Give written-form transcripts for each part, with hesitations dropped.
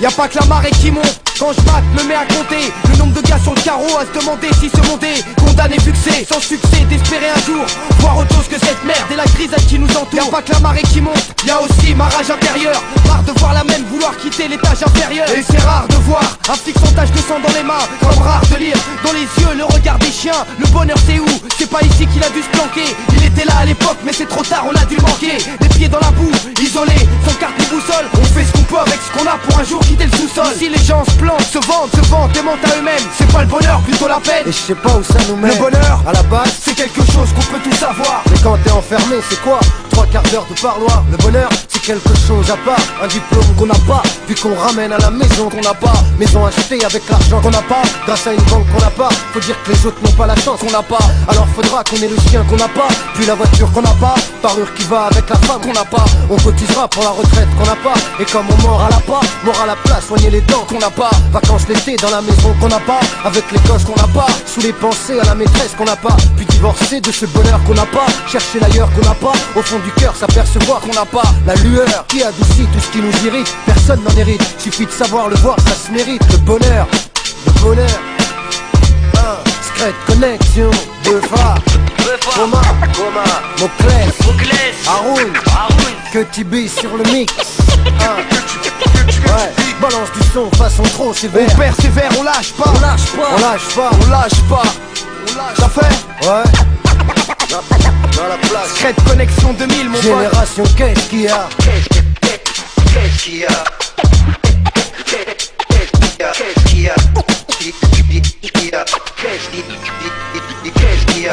Y'a pas que la marée qui monte. Quand je mate, me mets à compter le nombre de gars sur le carreau à se demander si se monter. Condamné, fixé, sans succès, d'espérer un jour voir autre chose que cette merde et la grisette qui nous entoure. Y'a pas que la marée qui monte, y'a aussi ma rage intérieure. Marre de voir la même vouloir quitter l'étage inférieur. Et c'est rare de voir un flic sans tache de sang dans les mains, comme rare de lire dans les yeux le regard des chiens. Le bonheur c'est où? C'est pas ici qu'il a dû se planquer. Il était là à l'époque mais c'est trop tard, on a dû le manquer. Les pieds dans la boue, isolé, sans carte ni boussole. On fait ce qu'on peut avec ce qu'on a pour un jour quitter le sous-sol. Ici les gens se plantent, se vantent et mentent à eux-mêmes. C'est pas le bonheur, plutôt la peine. Et je sais pas où ça nous met. Le bonheur, à la base, c'est quelque chose qu'on peut tous avoir. mais quand t'es enfermé, c'est quoi? 3/4 d'heure de parloir. Le bonheur, c'est quelque chose à part. Un diplôme qu'on n'a pas, puis qu'on ramène à la maison qu'on n'a pas. Maison achetée avec l'argent qu'on n'a pas, grâce à une banque qu'on n'a pas. Faut dire que les autres n'ont pas la chance qu'on n'a pas. Alors faudra qu'on ait le chien qu'on n'a pas, puis la voiture qu'on n'a pas, parure qui va avec la femme qu'on n'a pas. On cotisera pour la retraite qu'on n'a pas. Et comme on mord à la pas, mort à la place, soigner les dents qu'on n'a pas. Vacances l'été dans la maison qu'on n'a pas, avec les gosses qu'on n'a pas, sous les pensées à la maîtresse qu'on n'a pas. Puis divorcer de ce bonheur qu'on n'a pas, chercher l'ailleurs qu'on n'a pas, au fond du cœur s'apercevoir qu'on n'a pas la lueur qui adoucit tout ce qui nous irrite. Personne n'en hérite, suffit de savoir le voir, ça se mérite. Le bonheur, Secret Connection, Beufa, Coma, Moclès, Haroun, que Tibi sur le mix. Ouais, balance du son façon trop sévère. On persévère, on lâche pas. On lâche pas, on lâche pas, On lâche pas. Ça fait ouais. Dans la place. Secret Connection 2000 mon pote. Génération, qu'est-ce qu'il y a? Qu'est-ce qu'il y a?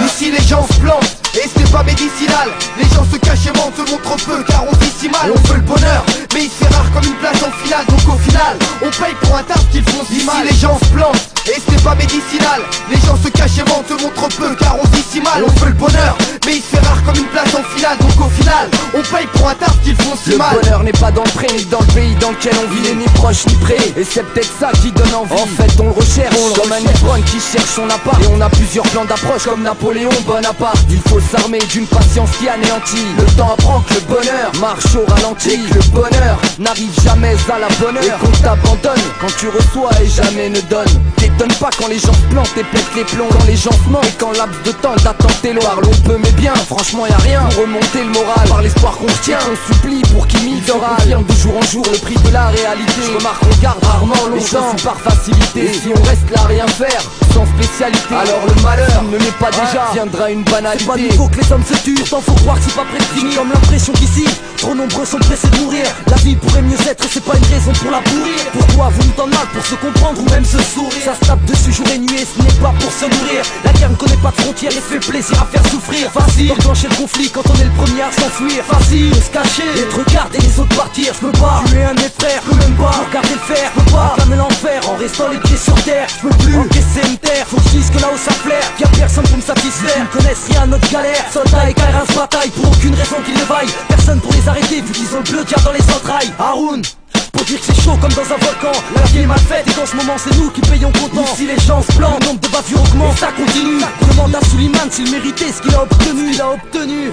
Ici les gens se plantent et c'est pas médicinal. Les gens se cachent et mentent, se montrent peu car on vit si mal. On veut le bonheur mais il se fait rare comme une place en finale. Donc au final on paye pour un taf qu'ils font si mal. Ici les gens se plantent et c'est pas médicinal. Les gens se cachent et mentent, se montrent peu car on vit si mal. On veut le bonheur mais il se fait rare comme une place en finale. Donc au final on paye pour un taf qu'ils font si mal. Le bonheur n'est pas dans le pré, ni dans le pays dans lequel on vit. Il est ni proche ni près, et c'est peut-être ça qui donne envie. En fait on le recherche, comme un ivrogne qui cherche son appart. Et on a plusieurs plans d'approche comme Napoléon Bonaparte. Il faut s'armer d'une patience qui anéantit. Le temps apprend que le bonheur marche au ralenti, et que le bonheur n'arrive jamais à la bonne heure. Et qu'on t'abandonne quand tu reçois et jamais ne donne. T'étonne pas quand les gens se plantent et pètent les plombs. Quand les gens se mentent et quand laps de temps d'attente tes lois. Parle on peut mais bien, franchement y'a rien pour remonter le moral. Par l'espoir qu'on se tient, on supplie pour qu'il mille d'oral. Confirme de jour en jour le prix de la réalité. Je remarque qu'on garde rarement longtemps par facilité. Et si on reste là à rien faire, sans spécialité, alors le malheur ne l'est pas déjà, viendra une banalité. C'est pas nouveau que les hommes se tuent, pourtant faut croire que c'est pas prêt de finir. J'ai comme l'impression qu'ici, trop nombreux sont pressés de mourir. La vie pourrait mieux être et c'est pas une raison pour la pourrir. Pourquoi vous nous tendez mal pour se comprendre ou même se sourire? Ça se tape dessus jour et nuit et ce n'est pas pour se nourrir. La guerre ne connaît pas de frontières et fait plaisir à faire souffrir. Facile d'enclencher le conflit quand on est le premier à s'enfuir. Facile de se cacher, d'être regardé et les autres partir. Je peux pas tuer un de mes frères, je peux même pas regarder le fer. Je peux pas acclamer l'enfer en restant les pieds sur terre. Je peux plus encaisser une terre, faut que je dise que là où ça flaire, y'a personne pour me satisfaire. Ils ne connaissent rien à notre galère. Soldats et KR1 se bataillent pour aucune raison qu'ils ne vaillent. Personne pour les arrêter vu qu'ils ont le bleu diable dans les entrailles. Haroun, pour dire que c'est chaud comme dans un volcan. La vie est mal faite et dans ce moment c'est nous qui payons comptant. Ici les gens se plantent, le nombre de bavures augmente et ça continue. Demande à Suleiman s'il méritait ce qu'il a obtenu.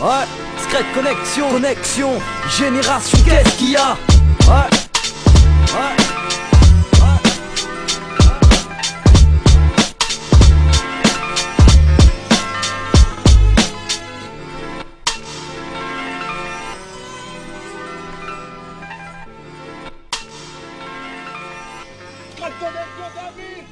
Ouais, Secret Connection, Génération, qu'est-ce qu'il y a? Ouais. Connexion David